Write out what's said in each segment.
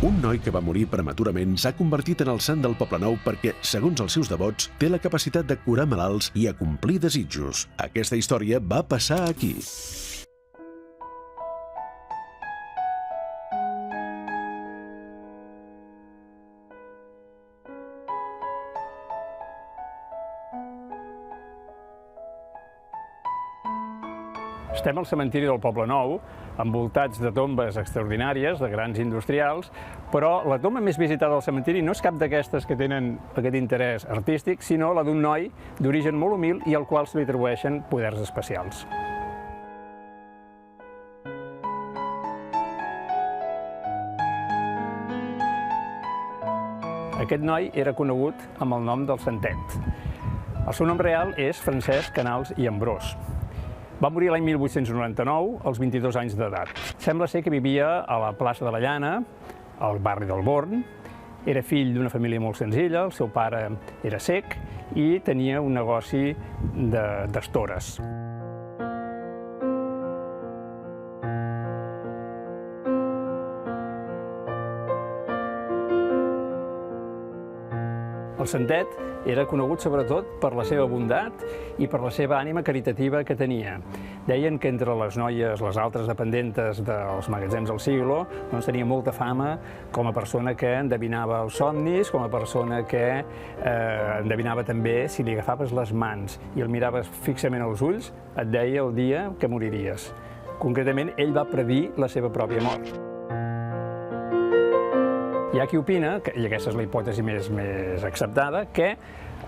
Un noi que va morir prematurament s'ha convertit en el sant del Poblenou perquè, segons els seus devots, té la capacitat de curar malalts i acomplir desitjos. Aquesta història va passar aquí. Estem al cementiri del Poblenou, envoltats de tombes extraordinàries, de grans industrials, però la tomba més visitada al cementiri no és cap d'aquestes que tenen aquest interès artístic, sinó la d'un noi d'origen molt humil i al qual se li atribueixen poders especials. Aquest noi era conegut amb el nom del Santet. El seu nom real és Francesc Canals i Ambrós. Va morir l'any 1899, als 22 anys d'edat. Sembla ser que vivia a la plaça de la Llana, al barri del Born. Era fill d'una família molt senzilla, el seu pare era cec i tenia un negoci d'estores. El Santet era conegut sobretot per la seva bondat i per la seva ànima caritativa que tenia. Deien que entre les noies, les altres dependentes dels magatzems del Siglo, doncs tenia molta fama com a persona que endevinava els somnis, com a persona que endevinava també si li agafaves les mans i el miraves fixament als ulls, et deia el dia que moriries. Concretament, ell va predir la seva pròpia mort. Hi ha qui opina, i aquesta és la hipòtesi més acceptada, que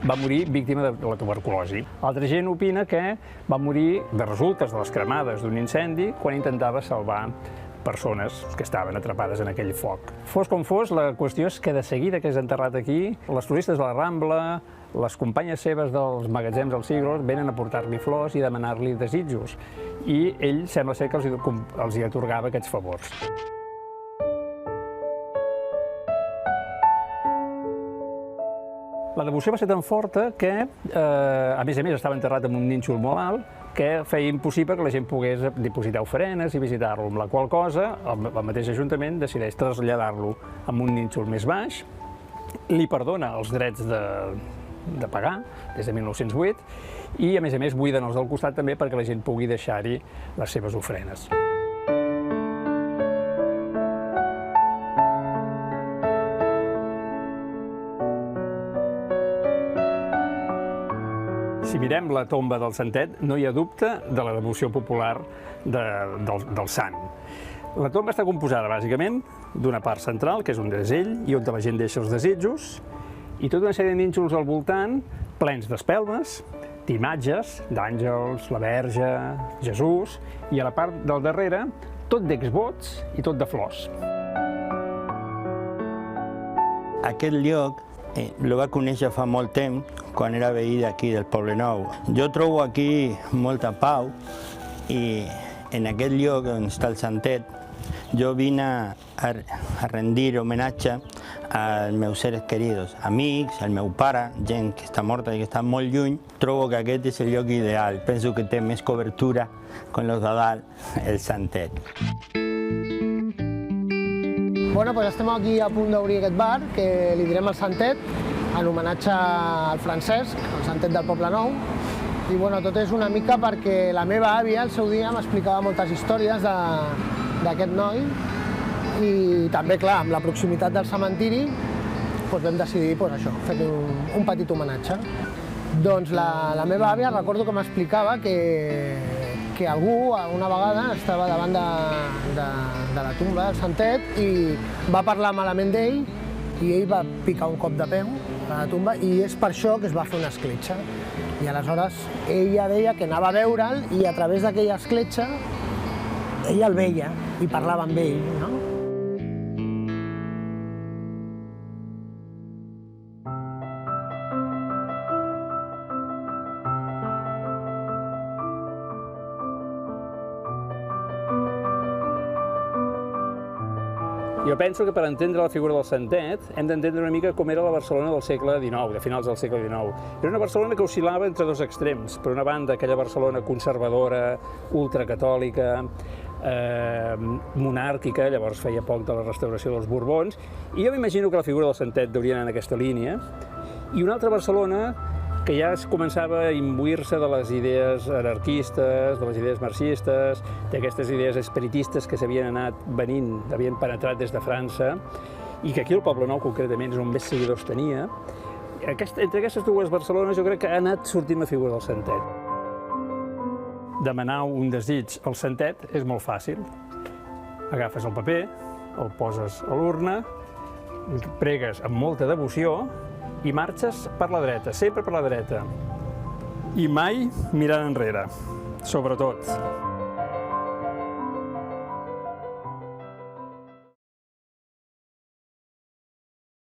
va morir víctima de la tuberculosi. Altra gent opina que va morir de resultes de les cremades d'un incendi quan intentava salvar persones que estaven atrapades en aquell foc. Fos com fos, la qüestió és que de seguida que és enterrat aquí, les floristes de la Rambla, les companyes seves dels magatzems del Siglo venen a portar-li flors i demanar-li desitjos. I ell sembla ser que els hi atorgava aquests favors. La devoció va ser tan forta que, a més, estava enterrat en un nínxol molt alt, que feia impossible que la gent pogués dipositar ofrenes i visitar-lo, amb la qual cosa el mateix Ajuntament decideix traslladar-lo a un nínxol més baix, li perdona els drets de pagar des de 1908 i, a més, buiden els del costat també perquè la gent pugui deixar-hi les seves ofrenes. Si mirem la tomba del Santet, no hi ha dubte de la devoció popular del sant. La tomba està composada, bàsicament, d'una part central, que és un desell, i on la gent deixa els desitjos, i tota una sèrie de nínxols al voltant, plens d'espelmes, d'imatges, d'àngels, la Verge, Jesús, i a la part del darrere, tot d'exvots i tot de flors. Aquest lloc el va conèixer fa molt temps, quan era veí d'aquí, del Poblenou. Jo trobo aquí molta pau i en aquest lloc on està el Santet jo vine a rendir homenatge als meus seres queridos, amics, al meu pare, gent que està morta i que està molt lluny. Trobo que aquest és el lloc ideal. Penso que té més cobertura con los de dalt, el Santet. Bueno, doncs estem aquí a punt d'obrir aquest bar, que li direm el Santet, en homenatge al Francesc, el Santet del Poblenou. I bueno, tot és una mica perquè la meva àvia, al seu dia, m'explicava moltes històries d'aquest noi i també, clar, amb la proximitat del cementiri, vam decidir fer-li un petit homenatge. Doncs la meva àvia recordo que m'explicava que algú una vegada estava davant de la tumba del Santet i va parlar malament d'ell i ell va picar un cop de peu a la tumba i és per això que es va fer una escletxa. I aleshores ella deia que anava a veure'l i a través d'aquella escletxa ella el veia i parlava amb ell, no? Jo penso que per entendre la figura del Santet hem d'entendre una mica com era la Barcelona del segle XIX, de finals del segle XIX. Era una Barcelona que oscil·lava entre dos extrems. Per una banda, aquella Barcelona conservadora, ultracatòlica, monàrquica, llavors feia poc de la restauració dels Borbons, i jo m'imagino que la figura del santet hauria d'anar en aquesta línia. I una altra Barcelona que ja es començava a imbuir-se de les idees anarquistes, de les idees marxistes, d'aquestes idees espiritistes que s'havien anat venint, havien penetrat des de França, i que aquí el Poblenou concretament és on més seguidors tenia. Entre aquestes dues Barcelones jo crec que ha anat sortint la figura del santet. Demanar un desig al santet és molt fàcil. Agafes el paper, el poses a l'urna, pregues amb molta devoció i marxes per la dreta, sempre per la dreta. I mai mirant enrere, sobretot.